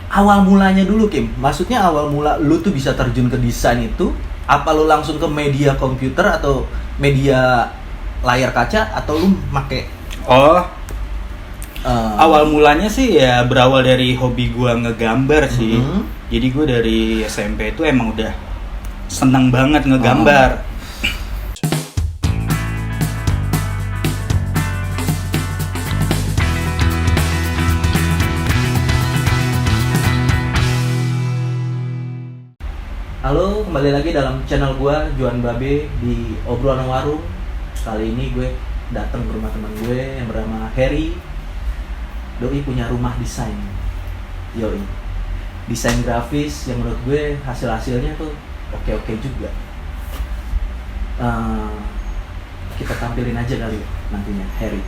Awal mulanya dulu Kim, maksudnya awal mula lu tuh bisa terjun ke desain itu, apa lu langsung ke media komputer atau media layar kaca atau lu make Oh, awal mulanya sih ya berawal dari hobi gua ngegambar sih. Jadi gua dari SMP itu emang udah seneng banget ngegambar. Halo, kembali lagi dalam channel gua Juan Babe di Obrolan Warung. Kali ini gue datang ke rumah teman gue yang bernama Harry. Doi punya rumah desain. Yoi. Desain grafis yang menurut gue hasil-hasilnya tuh oke-oke juga. Kita tampilin aja kali nantinya Harry.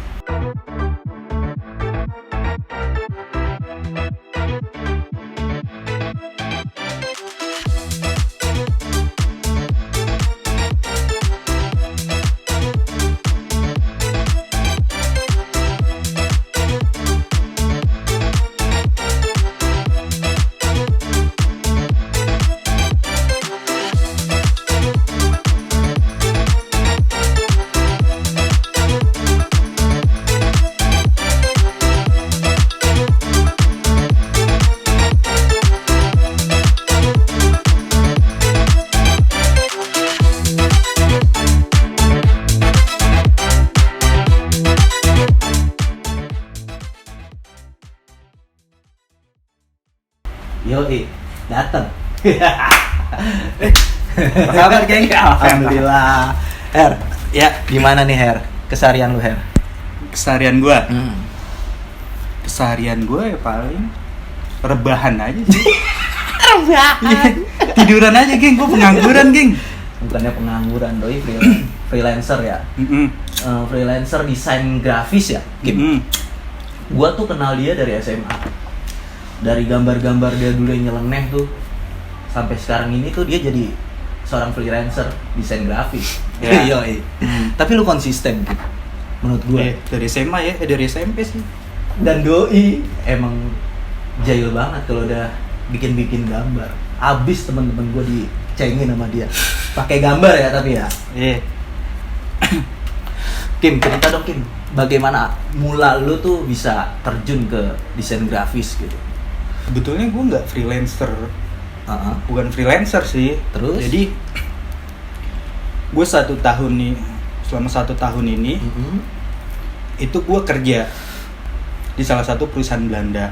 Yoi, dateng. Apa kabar, geng? Alhamdulillah. Her, Ya, gimana nih Her? Keseharian lu Her? keseharian gua. Keseharian gua ya paling rebahan aja sih. Rebahan. Tiduran aja, geng. Gua pengangguran, geng. Bukannya pengangguran, doi freelancer ya. Freelancer desain grafis ya. Kim. Gua tuh kenal dia dari SMA. Dari gambar-gambar dia dulu yang nyeleneh tuh sampai sekarang ini tuh dia jadi seorang freelancer desain grafis. Ya. Yoi. Tapi lu konsisten gitu. Menurut gue. Dari SMA ya, dari SMP sih. Dan doi emang jahil banget kalau udah bikin-bikin gambar. Abis temen-temen gue dicengin sama dia. Pakai gambar ya tapi ya. Iya. Kim, cerita dong Kim. Bagaimana mula lu tuh bisa terjun ke desain grafis gitu? Sebetulnya gue nggak freelancer, bukan freelancer sih. Terus? Jadi gue selama 1 tahun ini itu gue kerja di salah satu perusahaan Belanda.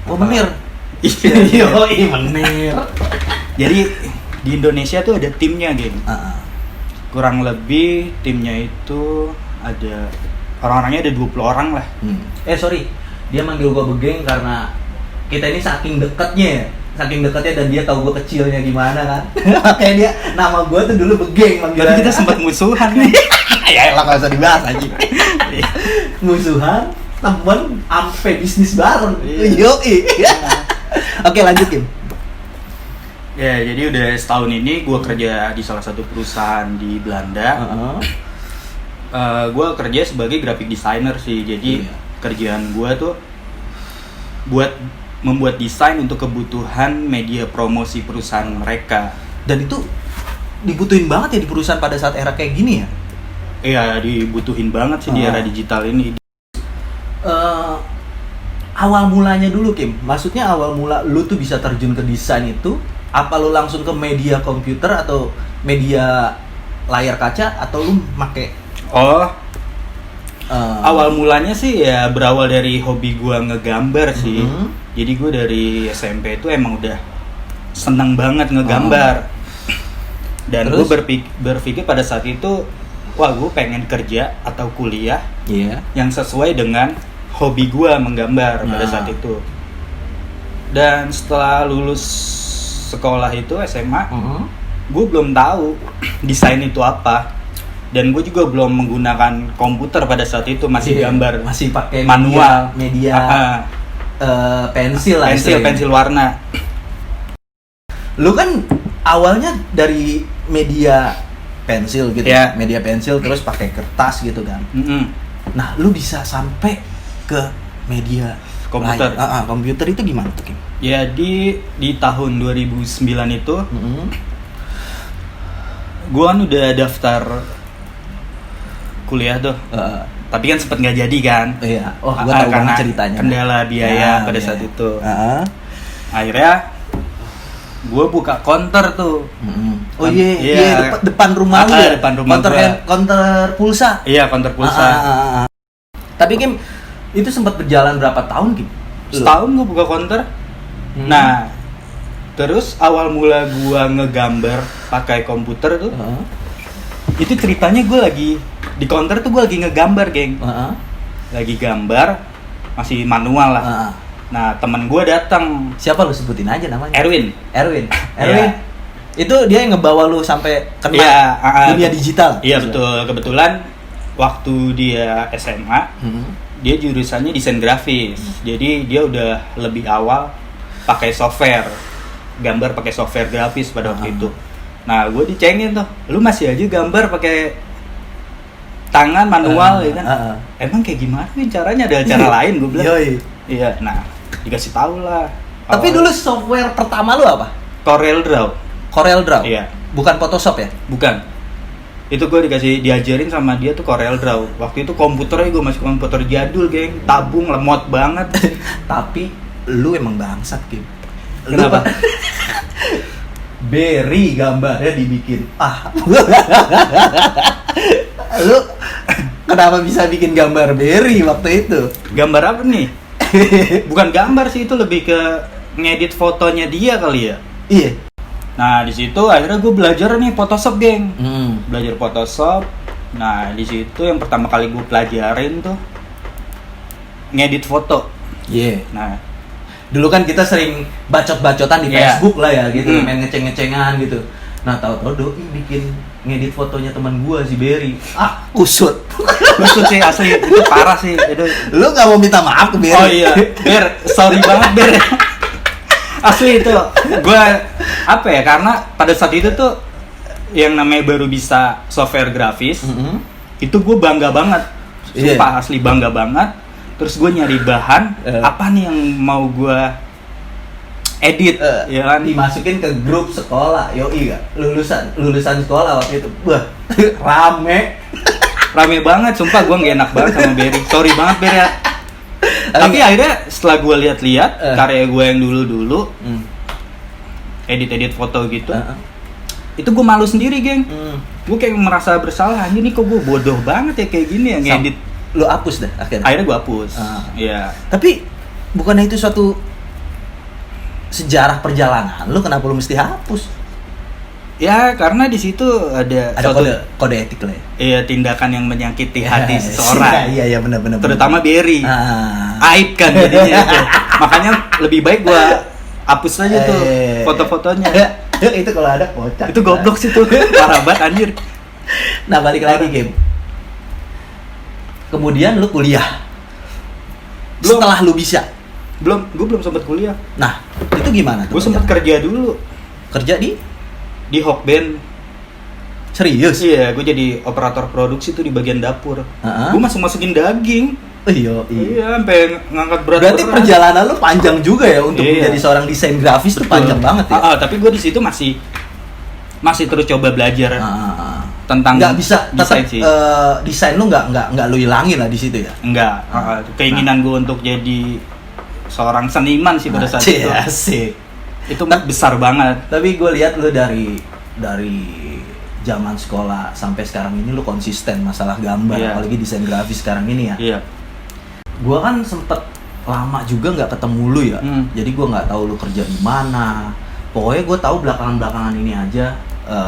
Oh menir. Iya. Yoi menir. Jadi di Indonesia tuh ada timnya, geng. Kurang lebih timnya itu ada orang-orangnya ada 20 orang lah. Sorry, dia manggil gue begeng karena kita ini saking dekatnya dan dia tahu gue kecilnya gimana kan. Makanya dia nama gue tuh dulu begeng Tapi manggilannya. kita sempat musuhan. Ya elah gak usah dibahas aja. Musuhan, temen, ampe bisnis bareng. Yoi. Oke lanjut Kim. Ya, jadi udah setahun ini gue kerja di salah satu perusahaan di Belanda. Gue kerja sebagai graphic designer sih. Jadi kerjaan gue tuh membuat desain untuk kebutuhan media promosi perusahaan mereka. Dan itu dibutuhin banget ya di perusahaan pada saat era kayak gini ya? Iya, dibutuhin banget sih di era digital ini. Awal mulanya dulu Kim, maksudnya awal mula lu tuh bisa terjun ke desain itu, apa lu langsung ke media komputer atau media layar kaca atau lu make? Awal mulanya sih ya berawal dari hobi gua ngegambar sih. Jadi gue dari SMP itu emang udah seneng banget ngegambar. Dan gue berpikir pada saat itu, wah gue pengen kerja atau kuliah yang sesuai dengan hobi gue menggambar pada saat itu. Dan setelah lulus sekolah itu SMA, gue belum tahu desain itu apa. Dan gue juga belum menggunakan komputer pada saat itu, masih gambar, masih pakai manual, media pensil lah, pensil warna. Lu kan awalnya dari media pensil gitu, media pensil terus pakai kertas gitu kan. Nah, lu bisa sampai ke media komputer. Komputer itu gimana tuh, Kim? Ya di tahun 2009 itu gue kan udah daftar kuliah tuh. Tapi kan sempet nggak jadi kan. Iya. Oh, gue tahu karena banget ceritanya. kendala biaya pada saat itu. Akhirnya gue buka counter tuh. Oh iya, depan rumah lu ya? Depan rumah counter pulsa. Iya, counter pulsa. Tapi Kim, itu sempat berjalan berapa tahun, Kim? Setahun gue buka counter. Nah, terus awal mula gue ngegambar pakai komputer tuh. Itu ceritanya gue lagi di counter tuh, gue lagi ngegambar, geng. Lagi gambar, masih manual lah. Nah, temen gue datang. Siapa lu sebutin aja namanya? Erwin. Yeah. Itu dia yang ngebawa lu sampai kena dunia digital. Iya, betul. Kebetulan waktu dia SMA, dia jurusannya desain grafis. Jadi dia udah lebih awal pakai software, gambar pakai software grafis pada waktu itu. Nah, gue dicengin tuh, lu masih aja gambar pakai tangan manual, ya kan? Emang kayak gimana nih caranya? Ada cara lain, gue bilang. Iya, nah dikasih tahu lah. Tapi dulu software pertama lu apa? Corel Draw. Iya. Bukan Photoshop ya? Bukan. Itu gue diajarin sama dia tuh Corel Draw. Waktu itu komputernya gue masih komputer jadul, geng. Tabung, lemot banget. Tapi lu emang bangsat, Kim. Kenapa? Berry gambarnya dibikin. Lu kenapa bisa bikin gambar Berry waktu itu? Gambar apa nih? Bukan gambar sih, itu lebih ke ngedit fotonya dia kali ya. Iya. Nah, di situ akhirnya gue belajar nih Photoshop, geng. Belajar Photoshop. Nah, di situ yang pertama kali gue pelajarin tuh ngedit foto. Iya. Nah, dulu kan kita sering bacot-bacotan di Facebook lah ya gitu, main ngeceng-ngecengan gitu. Nah, tahu-tahu doi bikin ngedit fotonya teman gua si Berry. Kusut sih asli, itu parah sih. Lu nggak mau minta maaf ke Berry? Oh iya, Ber, sorry banget Ber. Asli itu, gua apa ya, karena pada saat itu tuh yang namanya baru bisa software grafis, itu gua bangga banget. Sumpah asli bangga banget. Terus gue nyari bahan apa nih yang mau gue edit, ya kan? Dimasukin ke grup sekolah, yoi gak? Lulusan sekolah waktu itu, wah rame banget, sumpah gue nggak enak banget sama Berry, sorry banget Berry ya. Tapi akhirnya setelah gue lihat-lihat karya gue yang dulu edit foto gitu, itu gue malu sendiri, geng. Gue kayak merasa bersalah, ini kok gue bodoh banget ya kayak gini ya ngedit. Lu hapus dah akhirnya gue hapus. Iya. Tapi bukannya itu suatu sejarah perjalanan lu, kenapa lu mesti hapus? Ya karena di situ ada suatu kode etik lah ya. Iya, tindakan yang menyakiti hati seseorang. Iya benar. Terutama Berry. Aib kan jadinya itu. Makanya lebih baik gue hapus aja tuh foto-fotonya. Itu kalau ada kocak. Itu goblok sih tuh. Parah banget anjir. Nah, balik lagi, Kim. Kemudian lu kuliah. Setelah lu bisa. Gue belum sempat kuliah. Nah, itu gimana tuh? Gue sempat kerja dulu. Kerja di Hokben. Serius? Iya, gue jadi operator produksi tuh di bagian dapur. Gue masukin daging. Iya, sampai ngangkat berat. Berarti perjalanan lu panjang juga ya untuk menjadi seorang desain grafis. Tuh panjang banget ya. Tapi gue di situ masih terus coba belajar. Tentang nggak bisa desain sih. Desain lu nggak lu hilangin lah di situ ya? Enggak. Keinginan gue untuk jadi seorang seniman sih pada saat itu. Asik. Itu besar banget. Tapi gue lihat lu dari zaman sekolah sampai sekarang ini lu konsisten masalah gambar, apalagi desain grafis sekarang ini ya. Iya. Gue kan sempet lama juga nggak ketemu lu ya. Jadi gue nggak tahu lu kerja di mana. Pokoknya gue tahu belakangan ini aja.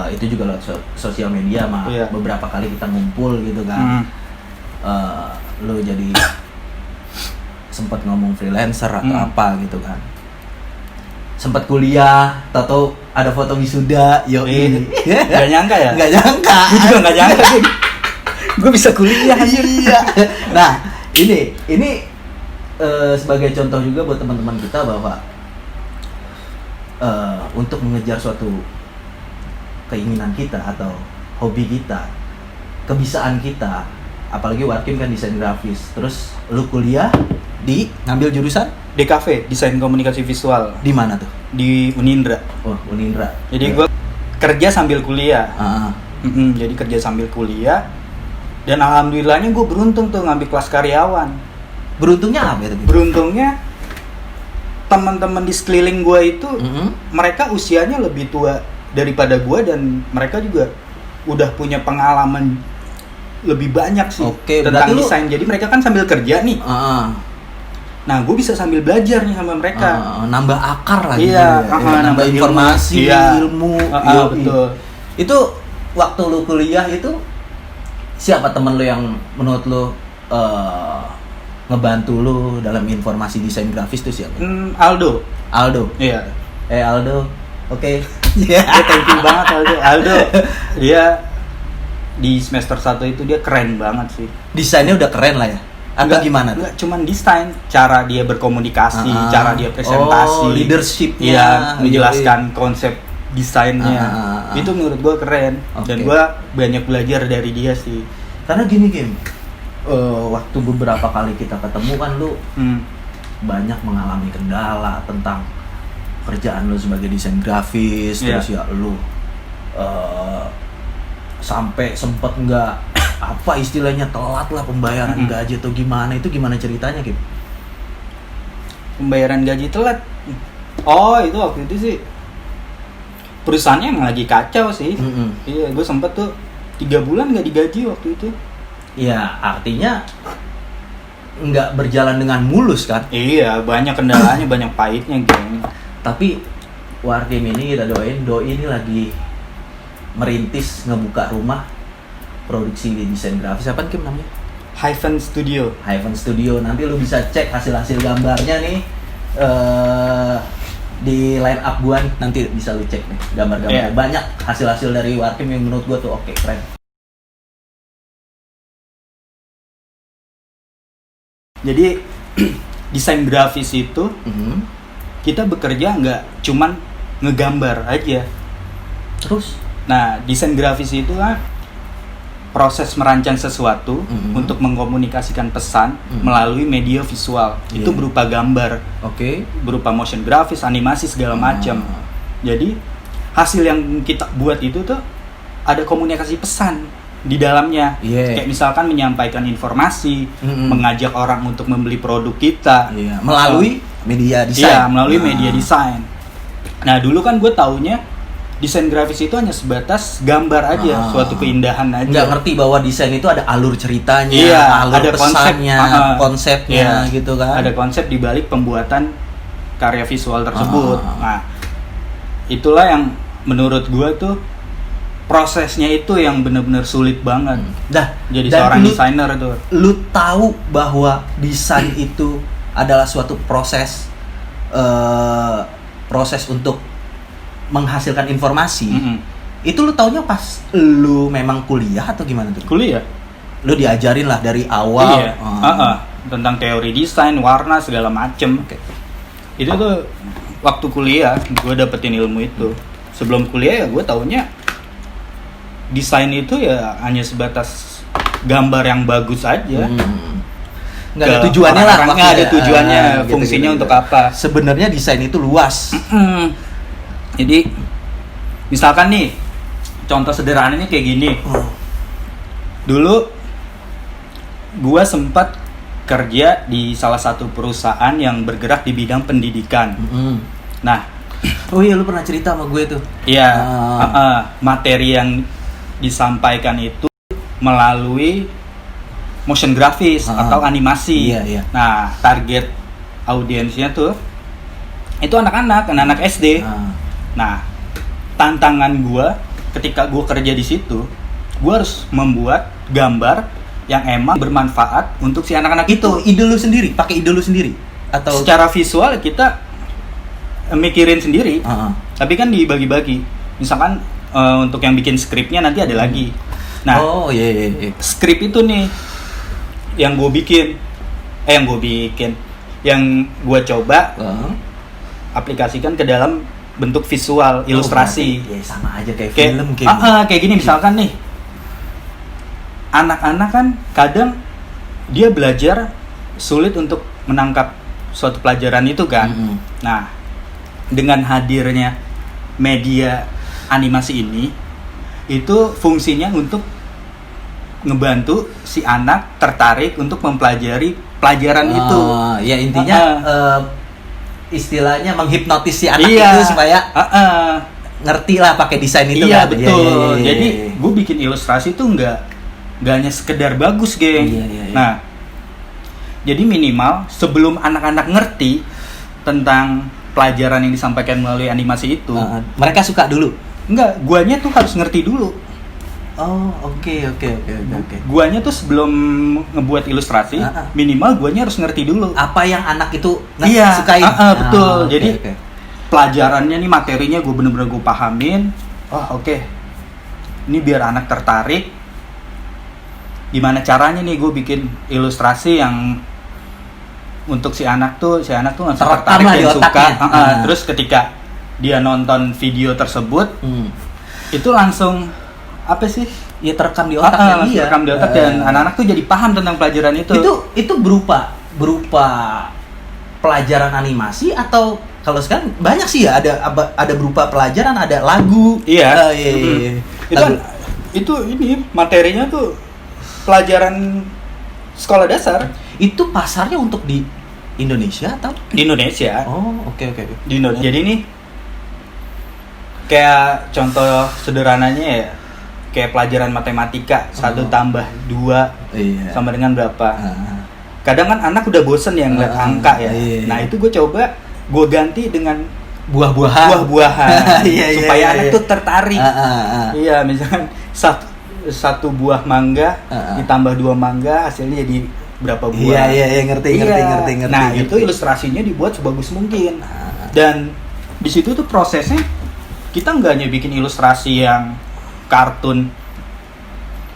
Itu juga lewat sosial media mah beberapa kali kita ngumpul gitu kan. Lu jadi sempat ngomong freelancer atau apa gitu kan. Sempat kuliah, tahu ada foto wisuda, Gak nyangka ya? Gak nyangka. Gue juga gak nyangka sih. Gue bisa kuliah. Iya. Nah, ini sebagai contoh juga buat teman-teman kita bahwa untuk mengejar suatu keinginan kita atau hobi kita, kebisaan kita, apalagi Warkim kan desain grafis, terus lu kuliah Di ngambil jurusan DKV, Desain Komunikasi Visual, di mana tuh? di Unindra. Oh, Unindra. Jadi gue kerja sambil kuliah. Ah, Jadi kerja sambil kuliah. Dan alhamdulillahnya gue beruntung tuh ngambil kelas karyawan. beruntungnya apa itu? Beruntungnya teman-teman di sekeliling gue itu Mm-mm. mereka usianya lebih tua daripada gue dan mereka juga udah punya pengalaman lebih banyak sih Oke, tentang berarti lu- desain. Jadi mereka kan sambil kerja nih. Ah, Nah, gue bisa sambil belajar nih sama mereka. nambah akar lagi. Iya, nambah nambah ilmu. informasi, Iya. ilmu. Ah, Yoi. betul. Itu waktu lu kuliah itu siapa temen lu yang menurut lu ngebantu lu dalam informasi desain grafis tuh siapa? Aldo. Aldo. Iya. Aldo. Oke. Ya, thank you banget Aldo. Aldo, dia di semester 1 itu dia keren banget sih. Desainnya udah keren lah ya. Atau gimana tuh? Enggak cuman desain, cara dia berkomunikasi, cara dia presentasi, Oh, leadership-nya. iya, menjelaskan konsep desainnya. Itu menurut gua keren. Oke. Dan gua banyak belajar dari dia sih. Karena gini Kim, waktu beberapa kali kita ketemu kan lu banyak mengalami kendala tentang kerjaan lu sebagai desain grafis, Iya. terus ya lu sampai sempet nggak apa istilahnya telat lah pembayaran gaji atau gimana, itu gimana ceritanya Kim? Pembayaran gaji telat. Oh, itu waktu itu sih perusahaannya emang lagi kacau sih. Iya, gue sempet tuh 3 bulan nggak digaji waktu itu. Ya artinya nggak berjalan dengan mulus kan? Iya, banyak kendalanya, banyak pahitnya geng. Tapi Warkim ini kita doain, Doi ini lagi merintis ngebuka rumah produksi desain grafis. Apa Kim namanya? Hyphen Studio. Hyphen Studio. Nanti lu bisa cek hasil-hasil gambarnya nih di line up gua nih. Nanti bisa lu cek nih gambar-gambar. Iya. Banyak hasil-hasil dari Warkim yang menurut gua tuh oke, keren. Jadi desain grafis itu kita bekerja nggak cuman ngegambar aja. Terus Nah, desain grafis itu kan proses merancang sesuatu untuk mengkomunikasikan pesan melalui media visual. Itu Iya. berupa gambar, oke. berupa motion grafis, animasi segala macam. Jadi hasil yang kita buat itu tuh ada komunikasi pesan di dalamnya. Iya. Kayak misalkan menyampaikan informasi, Mm-mm. mengajak orang untuk membeli produk kita. Iya, melalui media desain. Iya, melalui media desain. Nah, dulu kan gue taunya desain grafis itu hanya sebatas gambar aja, suatu keindahan aja. Nggak ngerti bahwa desain itu ada alur ceritanya, Iya, alur ada pesannya, konsepnya Iya, gitu kan. Ada konsep di balik pembuatan karya visual tersebut. Nah, itulah yang menurut gua tuh prosesnya itu yang benar-benar sulit banget. Dah, Jadi dan seorang lu- desainer tuh. Lu tahu bahwa desain itu adalah suatu proses untuk menghasilkan informasi. Itu lu taunya pas lu memang kuliah atau gimana tuh? Kuliah. Lu diajarin lah dari awal. Iya. Tentang teori desain, warna segala macem. Itu tuh waktu kuliah gue dapetin ilmu itu. Sebelum kuliah ya gue taunya desain itu ya hanya sebatas gambar yang bagus aja. Nggak ada tujuannya lah. Nggak ada maksudnya. tujuannya, Gitu, fungsinya gitu. untuk apa. Sebenarnya desain itu luas. Jadi misalkan nih contoh sederhananya kayak gini. Dulu gua sempat kerja di salah satu perusahaan yang bergerak di bidang pendidikan. Nah, Oh iya, lu pernah cerita sama gue tuh. ya materi yang disampaikan itu melalui motion grafis atau animasi. Iya, iya. Nah, target audiensnya tuh itu anak-anak SD. Nah, tantangan gua ketika gua kerja di situ, gua harus membuat gambar yang emang bermanfaat untuk si anak-anak Itu ide lu sendiri, pakai ide lu sendiri atau secara visual kita mikirin sendiri. Tapi kan dibagi-bagi. Misalkan untuk yang bikin skripnya nanti ada lagi. Nah, oh iya. skrip itu nih yang gue bikin, yang gue coba aplikasikan ke dalam bentuk visual, ilustrasi. Ya sama aja kayak Kayak, film kayak gini misalkan nih, anak-anak kan kadang dia belajar sulit untuk menangkap suatu pelajaran itu kan. Nah, dengan hadirnya media animasi ini, itu fungsinya untuk ngebantu si anak tertarik untuk mempelajari pelajaran itu. Ya intinya istilahnya menghipnotis si anak Iya. itu supaya ngerti lah pakai desain itu iya, kan. betul. Iya. Jadi gue bikin ilustrasi tuh nggak hanya sekedar bagus, geng. Iya. Nah, jadi minimal sebelum anak-anak ngerti tentang pelajaran yang disampaikan melalui animasi itu, mereka suka dulu. enggak, guanya tuh harus ngerti dulu. Oh, oke. Guanya tuh sebelum ngebuat ilustrasi, minimal guanya harus ngerti dulu. Apa yang anak itu Iya, sukain. betul. Oke, Jadi oke. pelajarannya nih, materinya gue bener-bener gue pahamin. Oh, oke. Ini biar anak tertarik. Gimana caranya nih gue bikin ilustrasi yang untuk si anak tuh langsung Terekam tertarik lah di dan suka. otaknya. Terus ketika dia nonton video tersebut, itu langsung apa sih? Ya terekam di otaknya dia. Terekam di otak dan anak-anak tuh jadi paham tentang pelajaran itu. Itu berupa pelajaran animasi atau kalau sekarang banyak sih ya, ada berupa pelajaran, ada lagu. Iya. Iya. Itu ini materinya tuh pelajaran sekolah dasar. Itu pasarnya untuk di Indonesia atau Di Indonesia. Oh, oke. Di Indonesia. Jadi nih kayak contoh sederhananya ya, kayak pelajaran matematika 1 tambah 2 Iya. sama dengan berapa. Kadang kan anak udah bosen ya ngeliat angka ya. Iya. Nah, itu gue coba gue ganti dengan buah-buahan. Iya, supaya iya, anak iya. tuh tertarik. Iya, misalkan satu buah mangga ditambah 2 mangga hasilnya jadi berapa buah. Iya, ngerti. Nah, ngerti. itu ilustrasinya dibuat sebagus mungkin. Dan di situ tuh prosesnya kita nggak hanya bikin ilustrasi yang kartun.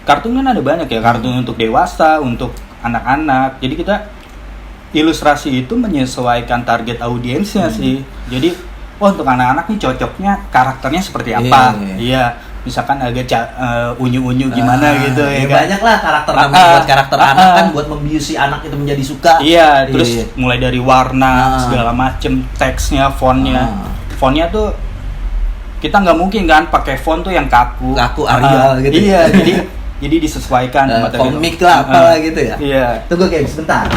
Kartun kan ada banyak ya, kartun untuk dewasa, untuk anak-anak. Jadi kita ilustrasi itu menyesuaikan target audiensnya sih. Jadi, untuk anak-anak nih cocoknya karakternya seperti apa? Iya. Misalkan agak unyu-unyu gimana gitu ya kan. Banyak lah karakter buat karakter anak kan, buat membius si anak itu menjadi suka. Iya, terus mulai dari warna segala macem, teksnya, fontnya. Fontnya tuh kita nggak mungkin kan pakai font tuh yang kaku Arial gitu. Iya, jadi disesuaikan komik lah apalah gitu ya. Iya. Tunggu Kim, sebentar.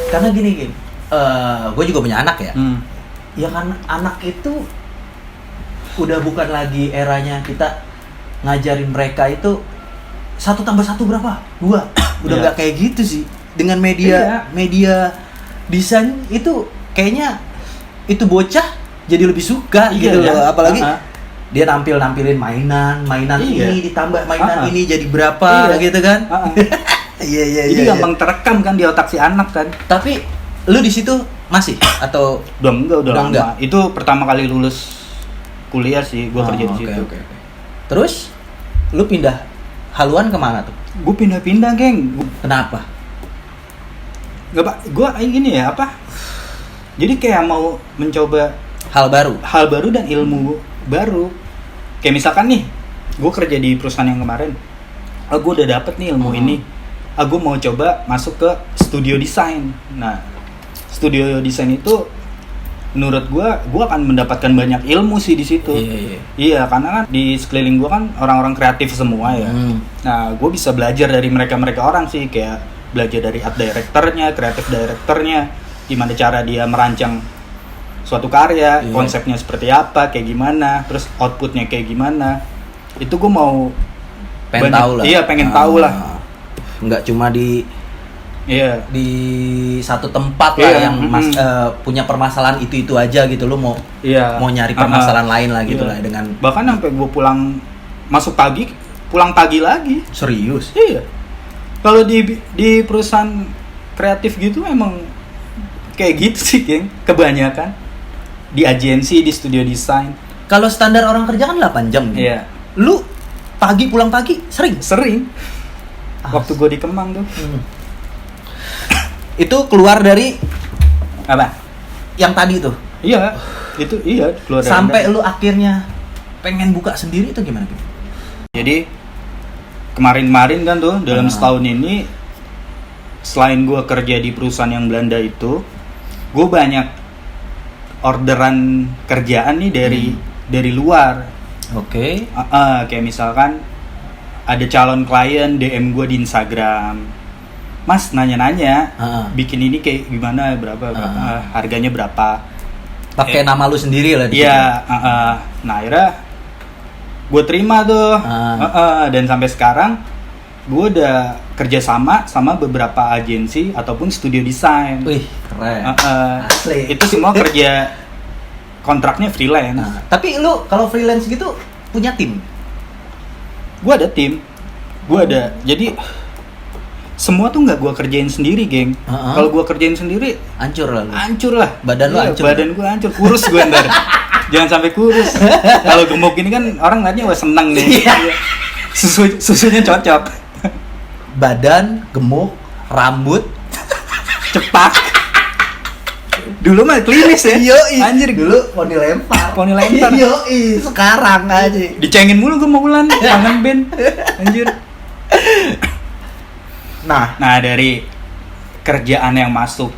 Karena gini, gue juga punya anak ya. Ya kan anak itu udah bukan lagi eranya kita ngajarin mereka itu 1 tambah 1 berapa? 2. Udah nggak kayak gitu sih. Dengan media desain itu kayaknya itu bocah jadi lebih suka gitu loh. Apalagi dia nampilin mainan ini ditambah mainan ini jadi berapa gitu kan. Iya. Jadi gampang terekam kan di otak si anak kan. Tapi lu di situ masih atau udah lama. enggak? Itu pertama kali lulus kuliah sih gua kerja di situ. Oke. Terus lu pindah haluan kemana tuh? Gue pindah-pindah, geng. Kenapa? Gak pak, gue gini ya apa? Jadi kayak mau mencoba Hal baru dan ilmu baru. Kayak misalkan nih, gue kerja di perusahaan yang kemarin, gue udah dapet nih ilmu ini, gue mau coba masuk ke studio desain. Nah, studio desain itu menurut gue akan mendapatkan banyak ilmu sih di situ. Iya, karena kan di sekeliling gue kan orang-orang kreatif semua ya. Nah, gue bisa belajar dari mereka orang sih, kayak belajar dari art directornya, kreatif directornya, gimana cara dia merancang suatu karya, konsepnya seperti apa, kayak gimana, terus outputnya kayak gimana. Itu gue mau pengen tahu lah. Iya, pengen tahu lah. Nggak cuma di satu tempat lah yang punya permasalahan itu aja gitu, lu mau nyari permasalahan lain lah gitu lah. Dengan bahkan sampai gue masuk pagi, pulang pagi lagi. Serius? Iya. Kalau di perusahaan kreatif gitu emang kayak gitu sih, geng. Kebanyakan di agensi, di studio desain. Kalau standar orang kerja kan 8 jam gitu. Iya. Lu pagi pulang pagi sering. Waktu gue di Kemang tuh. Itu keluar dari apa? Yang tadi tuh. Iya. Itu keluar dari sampai lu akhirnya pengen buka sendiri itu gimana gitu? Jadi kemarin kan tuh dalam setahun ini selain gue kerja di perusahaan yang Belanda itu, gue banyak orderan kerjaan nih dari luar. Oke. Kayak misalkan ada calon klien DM gue di Instagram, Mas nanya-nanya, bikin ini kayak gimana, berapa harganya berapa? Pakai nama lu sendiri lah. Iya. Nah akhirnya gue terima tuh. Dan sampai sekarang gue udah kerja sama beberapa agensi ataupun studio desain. Wih, keren. Asli. Itu semua kerja kontraknya freelance. Tapi lu kalau freelance gitu punya tim? Gue ada tim. Jadi semua tuh nggak gue kerjain sendiri, geng. Kalau gue kerjain sendiri, hancur lah lu. Hancur lah. Badan lu hancur. Badan gue hancur, kurus gue ntar. Jangan sampai kurus. Kalau gemuk ini kan orang ngeliatnya wah seneng nih. Susunya cocok. Badan gemuk, rambut cepak. Dulu mah klinis ya. Yoi. Anjir, dulu poni lempar. Yoi, sekarang aja. Dicengin mulu gue mau Wulan, kangen band. Anjir. Nah dari kerjaan yang masuk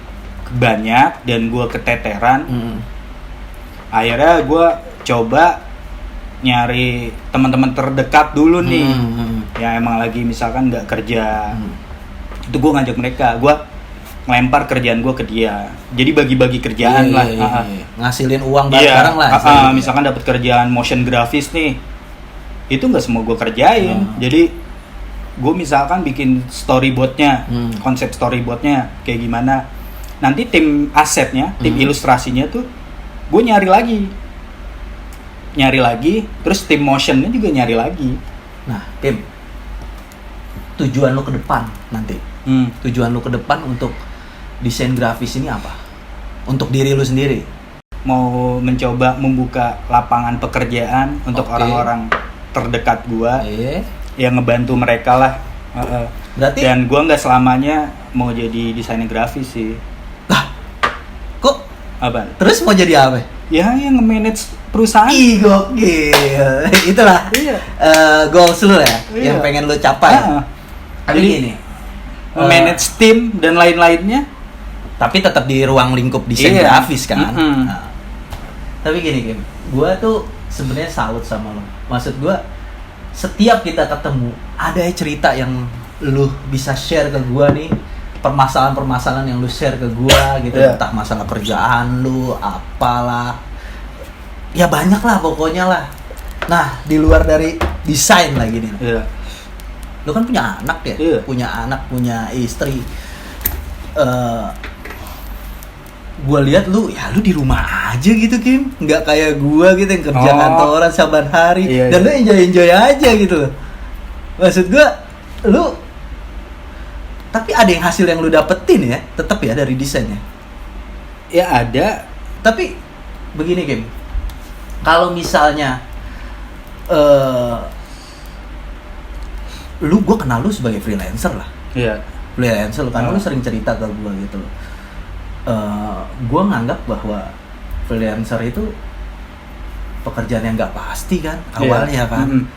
banyak dan gue keteteran, akhirnya gue coba nyari teman-teman terdekat dulu nih, yang emang lagi misalkan nggak kerja, itu gue ngajak mereka, gue ngelempar kerjaan gue ke dia, jadi bagi-bagi kerjaan lah. Ngasilin uang bareng lah. Misalkan dapat kerjaan motion grafis nih, itu nggak semua gue kerjain, jadi gue misalkan bikin storyboardnya, konsep storyboardnya kayak gimana, nanti tim asetnya, tim ilustrasinya tuh gue nyari lagi, terus tim motionnya juga nyari lagi. Nah, Kim, tujuan lo ke depan nanti, tujuan lo ke depan untuk desain grafis ini apa? Untuk diri lo sendiri? Mau mencoba membuka lapangan pekerjaan untuk orang-orang terdekat gue. Yang ngebantu mereka lah. Berarti, dan gue nggak selamanya mau jadi desainer grafis sih. Lah, kok? Apa? Terus mau jadi apa? Ya yang nge-manage perusahaan. Ih, gokil. Itulah goals lu ya, yang pengen lu capai. Tapi gini, manage tim dan lain-lainnya. Tapi tetap di ruang lingkup desain grafis kan. Tapi gini, Kim, gue tuh sebenarnya salut sama lo. Maksud gue, setiap kita ketemu ada cerita yang lu bisa share ke gua nih, permasalahan yang lu share ke gua gitu, entah masalah kerjaan lu, apalah, ya banyak lah pokoknya lah. Nah, di luar dari desain lagi nih, lu kan punya anak ya, punya istri. Gua lihat lu di rumah aja gitu, Kim, nggak kayak gua gitu yang kerja kantoran saban hari, dan lu enjoy aja gitu loh. Maksud gua, lu tapi ada yang hasil yang lu dapetin ya, tetap ya dari desainnya. Ya ada. Tapi begini, Kim, kalau misalnya gua kenal lu sebagai freelancer lah. Freelancer kan, lu sering cerita ke gua gitu loh. Gue nganggap bahwa freelancer itu pekerjaan yang nggak pasti kan awalnya kan.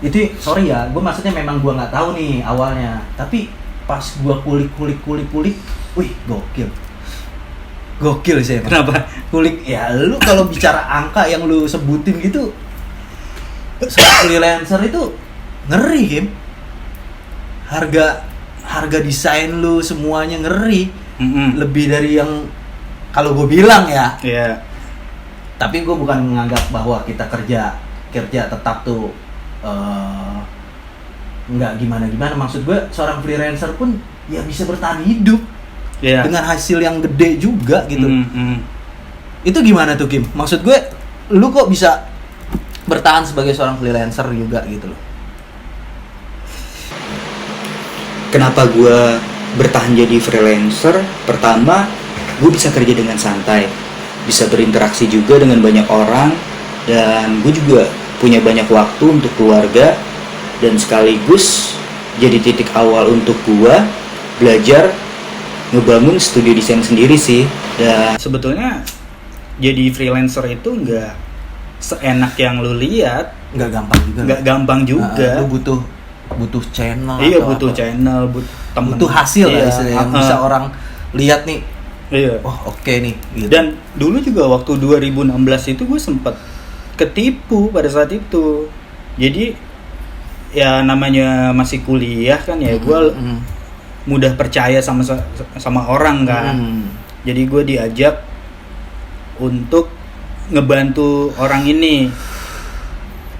Itu sorry ya, gue maksudnya memang gue nggak tahu nih awalnya, tapi pas gue kulik, wih gokil sih. Kenapa? Kulik ya, lu kalau bicara angka yang lu sebutin gitu, freelancer itu ngeri, Kim. Harga desain lu semuanya ngeri. Lebih dari yang kalau gue bilang ya. Tapi gue bukan menganggap bahwa kita kerja tetap tuh nggak gimana. Maksud gue, seorang freelancer pun ya bisa bertahan hidup dengan hasil yang gede juga gitu. Itu gimana tuh, Kim? Maksud gue, lu kok bisa bertahan sebagai seorang freelancer juga gitu loh? Kenapa gue bertahan jadi freelancer? Pertama, gue bisa kerja dengan santai, bisa berinteraksi juga dengan banyak orang, dan gue juga punya banyak waktu untuk keluarga, dan sekaligus jadi titik awal untuk gue belajar ngebangun studio desain sendiri sih. Dan sebetulnya jadi freelancer itu nggak seenak yang lu lihat, nggak gampang juga. Lu butuh butuh channel. Iya, atau butuh apa. channel, butuh temen. Butuh hasil lah Iya, istilahnya, yang bisa orang lihat nih. Iya. Oh oke nih. Gitu. Dan dulu juga waktu 2016 itu gue sempat ketipu pada saat itu. Jadi ya namanya masih kuliah kan ya, gue mudah percaya sama orang kan. Jadi gue diajak untuk ngebantu orang ini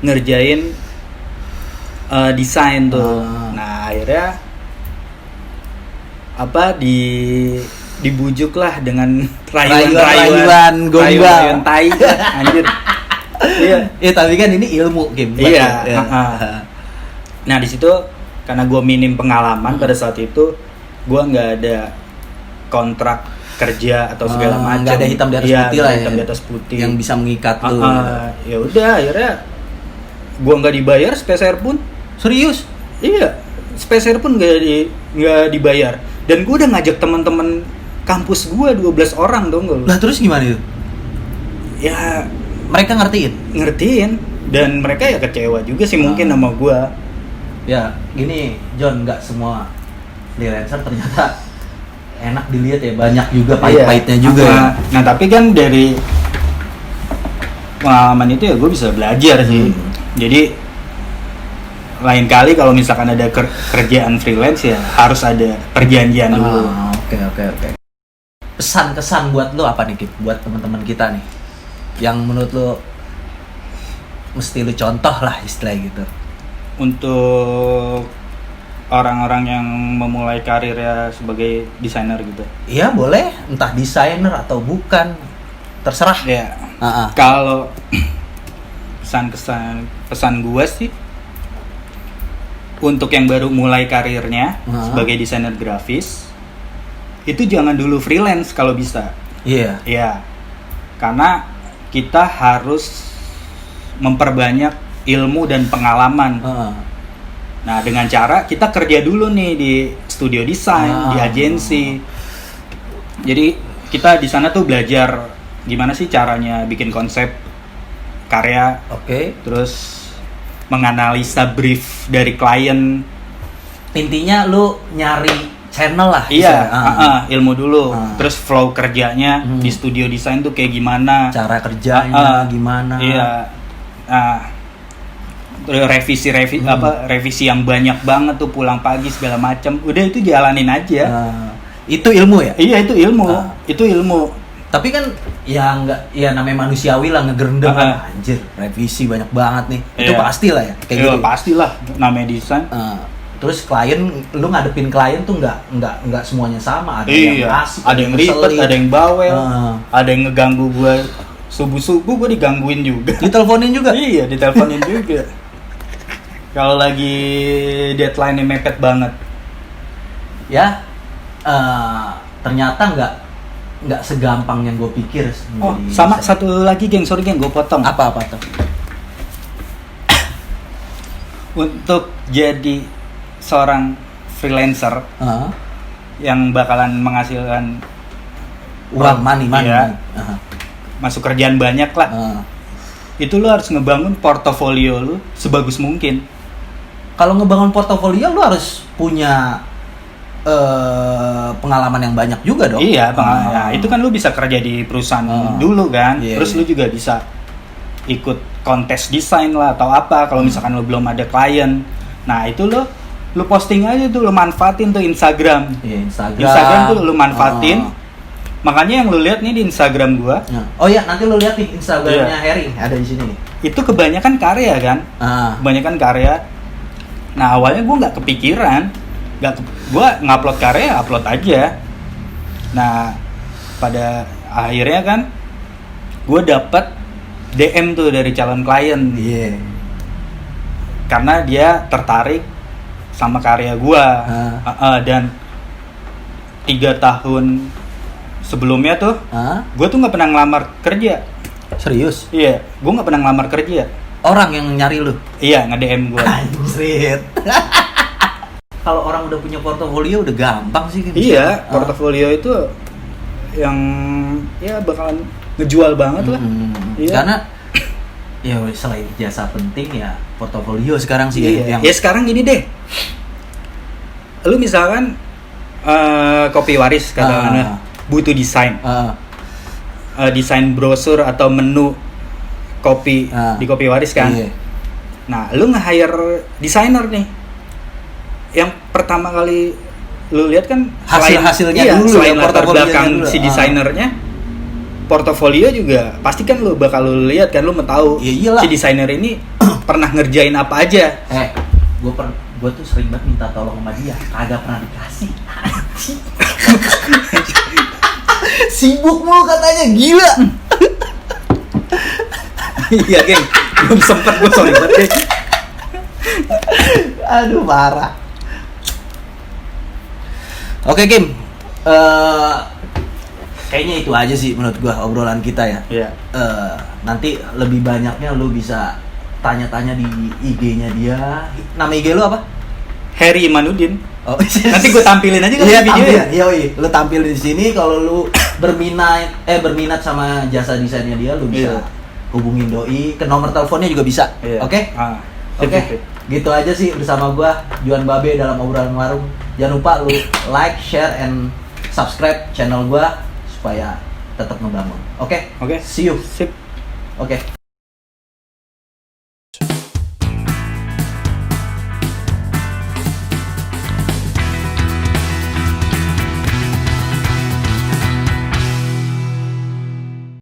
ngerjain desain tuh. Nah akhirnya dibujuk lah dengan rayuan gombal tai anjir. Iya. Ya tapi kan ini ilmu game. Iya. Nah di situ karena gue minim pengalaman pada saat itu, gue nggak ada kontrak kerja atau segala macam. Nggak ada hitam di atas putih lah. Hitam di atas putih. Yang bisa mengikat lu. Ya udah akhirnya gue nggak dibayar sepeser pun. Serius? Iya. Sepeser pun nggak dibayar. Dan gue udah ngajak teman-teman kampus gue 12 orang dong gue. Lah terus gimana itu? Ya mereka ngertiin dan mereka ya kecewa juga sih mungkin sama gue. Ya gini John, nggak semua freelancer ternyata enak dilihat ya, banyak juga pahit-pahitnya juga ya. Nah tapi kan dari pengalaman itu ya gue bisa belajar sih. Jadi lain kali kalau misalkan ada kerjaan freelance ya harus ada perjanjian dulu. Oke. Pesan-kesan buat lo apa nih Kip? Buat teman-teman kita nih yang menurut lo mesti lo contoh lah istilahnya gitu. Untuk orang-orang yang memulai karirnya sebagai desainer gitu. Iya boleh, entah desainer atau bukan, terserah. Ya. Kalau pesan gue sih untuk yang baru mulai karirnya sebagai desainer grafis, itu jangan dulu freelance kalau bisa. Iya. Iya. Karena kita harus memperbanyak ilmu dan pengalaman. Nah, dengan cara kita kerja dulu nih di studio desain, di agensi. Jadi kita di sana tuh belajar gimana sih caranya bikin konsep karya. Terus menganalisa brief dari klien. Intinya lu nyari channel lah. Iya, ilmu dulu. Terus flow kerjanya di studio desain tuh kayak gimana? Cara kerjanya gimana? Iya. Revisi yang banyak banget tuh, pulang pagi segala macam. Udah itu jalanin aja. Itu ilmu ya? Iya, itu ilmu. Itu ilmu. Tapi kan ya enggak, ya namanya manusiawi lah, ngegerendeng kan. Anjir, revisi banyak banget nih. Itu pastilah ya kayak gitu. Pastilah namanya desain. Terus klien, lu ngadepin klien tuh nggak semuanya sama. Ada yang asik, ada yang ribet, ada yang bawel, ada yang ngeganggu gue. Subuh-subuh gue digangguin juga. Diteleponin juga? Iya, diteleponin juga. Kalau lagi deadline-nya mepet banget. Ya, ternyata nggak segampang yang gue pikir. Sama satu lagi geng, sorry geng, gue potong. Apa tuh? Untuk jadi seorang freelancer yang bakalan menghasilkan uang, money. Ya, masuk kerjaan banyak lah. Itu lo harus ngebangun portofolio lo sebagus mungkin. Kalau ngebangun portofolio lo harus punya pengalaman yang banyak juga dong. Iya, pengalaman. Nah, itu kan lo bisa kerja di perusahaan dulu kan. Terus lo juga bisa ikut kontes desain lah atau apa kalau misalkan lo belum ada klien. Nah, itu lo posting aja tuh, lo manfaatin tuh Instagram. Iya, Instagram tuh lo manfaatin. Makanya yang lo lihat nih di Instagram gua. Oh iya, nanti lo lihat nih Instagramnya Harry, ada di sini. Itu kebanyakan karya kan? Kebanyakan karya. Nah, awalnya gua nggak kepikiran, gua ngupload karya, upload aja. Nah, pada akhirnya kan gua dapat DM tuh dari calon klien. Iya. Karena dia tertarik sama karya gua. Dan 3 tahun sebelumnya tuh, gue tuh nggak pernah ngelamar kerja. Serius? Iya, gue nggak pernah ngelamar kerja. Orang yang nyari lu? Iya, nge-DM gue. Anjir. Kalau orang udah punya portofolio udah gampang sih. Iya, portofolio itu yang ya bakalan ngejual banget lah. Iya. Karena ya selain jasa penting ya portofolio sekarang sih. Iya. Ya sekarang gini deh, Lu misalkan kopi waris katakanlah butuh desain. Desain brosur atau menu kopi di kopi waris kan. Iya. Nah, lu nge-hire desainer nih. Yang pertama kali lu lihat kan hasilnya dulu, selain ya, latar belakang dulu. si desainernya, portofolio juga pasti kan lu bakal lu lihat kan, lu mau tahu Ya, iyalah. si desainer ini pernah ngerjain apa aja. Gue tuh sering banget minta tolong sama dia, kagak pernah dikasih. Sibuk mulu katanya, gila. Iya, geng. Belum sempet, gue sorry banget, geng. Aduh, parah. Oke, Kim. Kayaknya itu aja sih menurut gua obrolan kita ya. Iya. Nanti lebih banyaknya lu bisa tanya-tanya di IG-nya dia. Nama IG lu apa? Harry Imanuddin. Oh, Nanti gue tampilin aja kali iya, videonya. Yoi, lu tampil di sini. Kalau lu berminat sama jasa desainnya dia, lu bisa Iya. hubungin doi, ke nomor teleponnya juga bisa. Iya. Oke? Sip, Oke. sip, sip. Gitu aja sih bersama gua Juan Babe dalam obrolan warung. Jangan lupa lu like, share and subscribe channel gua supaya tetap ngebangun. Oke? Oke. See you. Sip. Oke.